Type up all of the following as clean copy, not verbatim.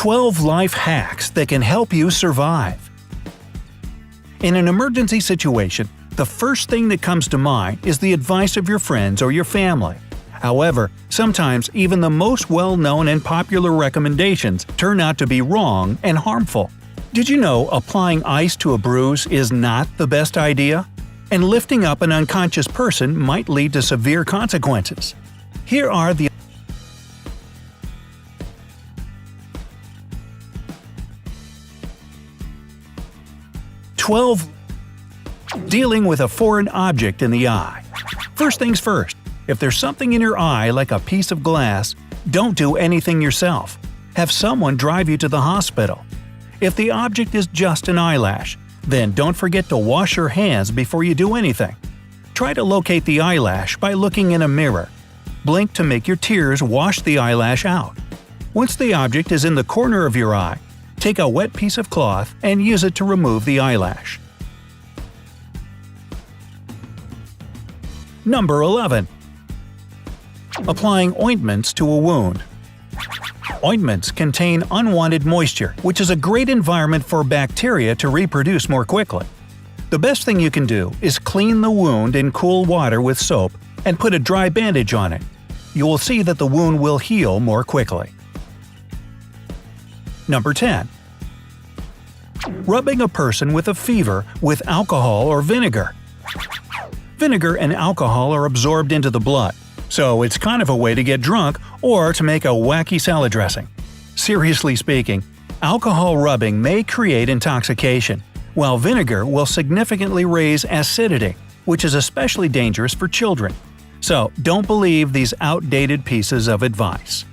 12 life hacks that can help you survive. In an emergency situation, the first thing that comes to mind is the advice of your friends or your family. However, sometimes even the most well-known and popular recommendations turn out to be wrong and harmful. Did you know applying ice to a bruise is not the best idea? And lifting up an unconscious person might lead to severe consequences. Here are the 12 dealing with a foreign object in the eye. First things first, if there's something in your eye like a piece of glass, don't do anything yourself. Have someone drive you to the hospital. If the object is just an eyelash, then don't forget to wash your hands before you do anything. Try to locate the eyelash by looking in a mirror. Blink to make your tears wash the eyelash out. Once the object is in the corner of your eye, take a wet piece of cloth and use it to remove the eyelash. Number 11. Applying ointments to a wound. Ointments contain unwanted moisture, which is a great environment for bacteria to reproduce more quickly. The best thing you can do is clean the wound in cool water with soap and put a dry bandage on it. You will see that the wound will heal more quickly. Number 10. Rubbing a person with a fever with alcohol or vinegar. Vinegar and alcohol are absorbed into the blood, so it's kind of a way to get drunk or to make a wacky salad dressing. Seriously speaking, alcohol rubbing may create intoxication, while vinegar will significantly raise acidity, which is especially dangerous for children. So don't believe these outdated pieces of advice.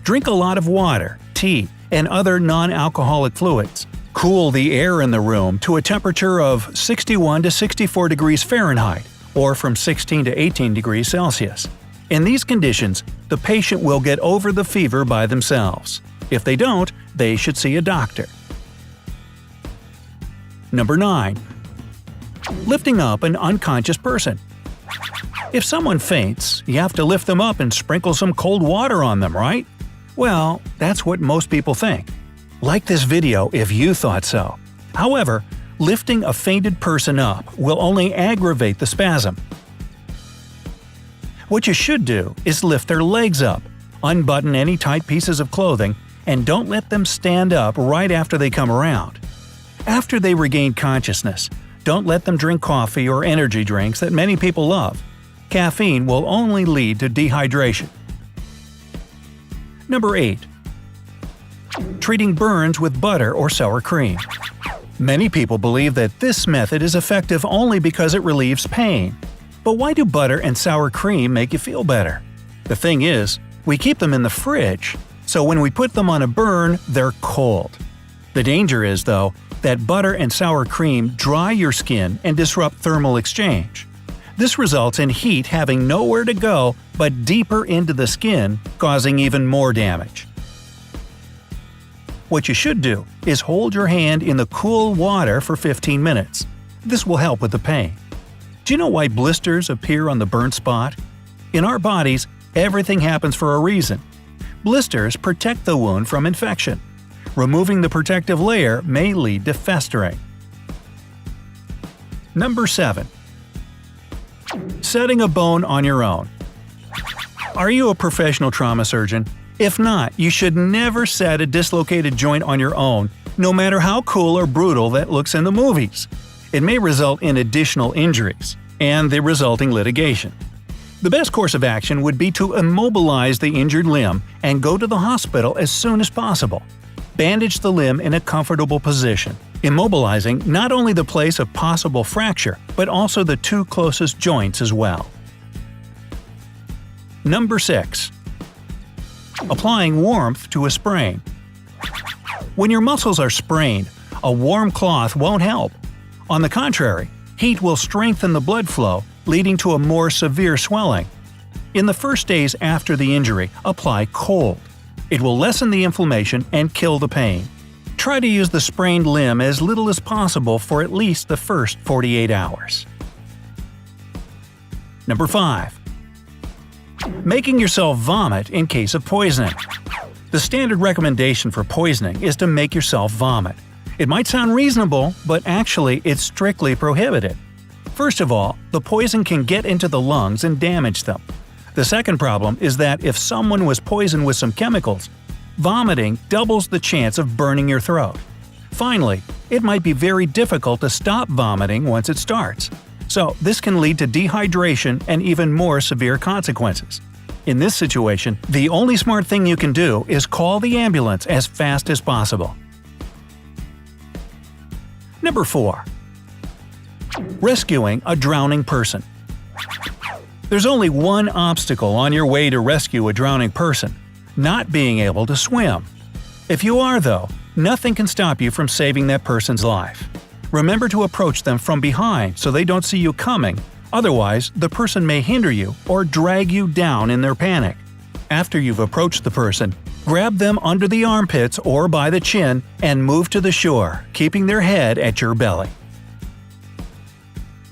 Drink a lot of water, tea, and other non-alcoholic fluids. Cool the air in the room to a temperature of 61 to 64 degrees Fahrenheit, or from 16 to 18 degrees Celsius. In these conditions, the patient will get over the fever by themselves. If they don't, they should see a doctor. Number 9. Lifting up an unconscious person. If someone faints, you have to lift them up and sprinkle some cold water on them, right? Well, that's what most people think. Like this video if you thought so. However, lifting a fainted person up will only aggravate the spasm. What you should do is lift their legs up, unbutton any tight pieces of clothing, and don't let them stand up right after they come around. After they regain consciousness, don't let them drink coffee or energy drinks that many people love. Caffeine will only lead to dehydration. Number 8. Treating burns with butter or sour cream. Many people believe that this method is effective only because it relieves pain. But why do butter and sour cream make you feel better? The thing is, we keep them in the fridge, so when we put them on a burn, they're cold. The danger is, though, that butter and sour cream dry your skin and disrupt thermal exchange. This results in heat having nowhere to go but deeper into the skin, causing even more damage. What you should do is hold your hand in the cool water for 15 minutes. This will help with the pain. Do you know why blisters appear on the burnt spot? In our bodies, everything happens for a reason. Blisters protect the wound from infection. Removing the protective layer may lead to festering. Number 7. Setting a bone on your own. Are you a professional trauma surgeon? If not, you should never set a dislocated joint on your own, no matter how cool or brutal that looks in the movies. It may result in additional injuries and the resulting litigation. The best course of action would be to immobilize the injured limb and go to the hospital as soon as possible. Bandage the limb in a comfortable position, immobilizing not only the place of possible fracture, but also the two closest joints as well. Number 6. Applying warmth to a sprain. When your muscles are sprained, a warm cloth won't help. On the contrary, heat will strengthen the blood flow, leading to a more severe swelling. In the first days after the injury, apply cold. It will lessen the inflammation and kill the pain. Try to use the sprained limb as little as possible for at least the first 48 hours. Number 5. Making yourself vomit in case of poisoning. The standard recommendation for poisoning is to make yourself vomit. It might sound reasonable, but actually it's strictly prohibited. First of all, the poison can get into the lungs and damage them. The second problem is that if someone was poisoned with some chemicals, vomiting doubles the chance of burning your throat. Finally, it might be very difficult to stop vomiting once it starts. So this can lead to dehydration and even more severe consequences. In this situation, the only smart thing you can do is call the ambulance as fast as possible. Number 4. Rescuing a drowning person. There's only one obstacle on your way to rescue a drowning person: not being able to swim. If you are, though, nothing can stop you from saving that person's life. Remember to approach them from behind so they don't see you coming, otherwise the person may hinder you or drag you down in their panic. After you've approached the person, grab them under the armpits or by the chin and move to the shore, keeping their head at your belly.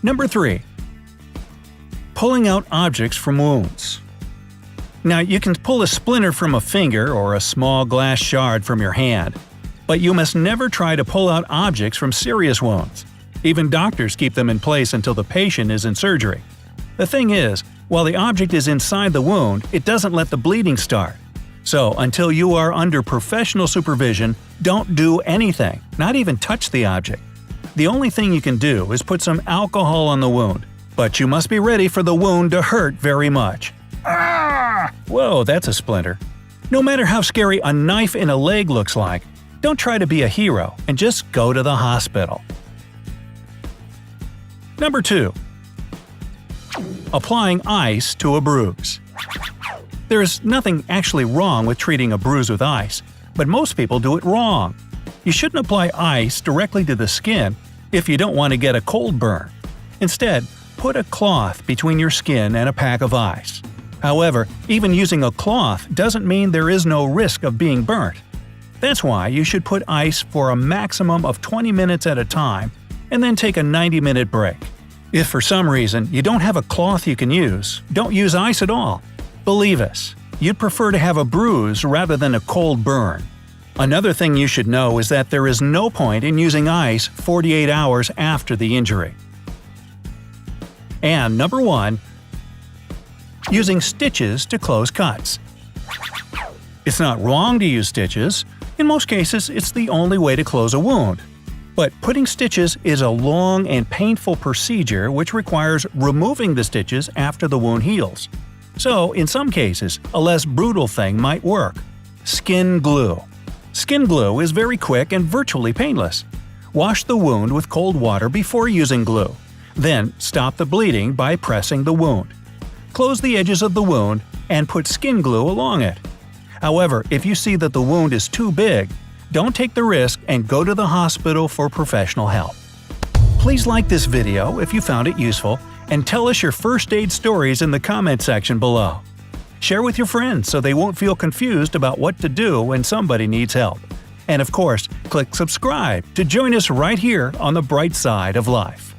Number 3. Pulling out objects from wounds. Now, you can pull a splinter from a finger or a small glass shard from your hand, but you must never try to pull out objects from serious wounds. Even doctors keep them in place until the patient is in surgery. The thing is, while the object is inside the wound, it doesn't let the bleeding start. So, until you are under professional supervision, don't do anything, not even touch the object. The only thing you can do is put some alcohol on the wound, but you must be ready for the wound to hurt very much. Ah! Whoa, that's a splinter. No matter how scary a knife in a leg looks like, don't try to be a hero and just go to the hospital. Number 2. Applying ice to a bruise. There's nothing actually wrong with treating a bruise with ice, but most people do it wrong. You shouldn't apply ice directly to the skin if you don't want to get a cold burn. Instead, put a cloth between your skin and a pack of ice. However, even using a cloth doesn't mean there is no risk of being burnt. That's why you should put ice for a maximum of 20 minutes at a time and then take a 90-minute break. If for some reason you don't have a cloth you can use, don't use ice at all. Believe us, you'd prefer to have a bruise rather than a cold burn. Another thing you should know is that there is no point in using ice 48 hours after the injury. And number 1. Using stitches to close cuts. It's not wrong to use stitches. In most cases, it's the only way to close a wound. But putting stitches is a long and painful procedure which requires removing the stitches after the wound heals. So, in some cases, a less brutal thing might work. Skin glue. Skin glue is very quick and virtually painless. Wash the wound with cold water before using glue. Then, stop the bleeding by pressing the wound. Close the edges of the wound and put skin glue along it. However, if you see that the wound is too big, don't take the risk and go to the hospital for professional help. Please like this video if you found it useful and tell us your first aid stories in the comment section below. Share with your friends so they won't feel confused about what to do when somebody needs help. And of course, click subscribe to join us right here on the bright side of life.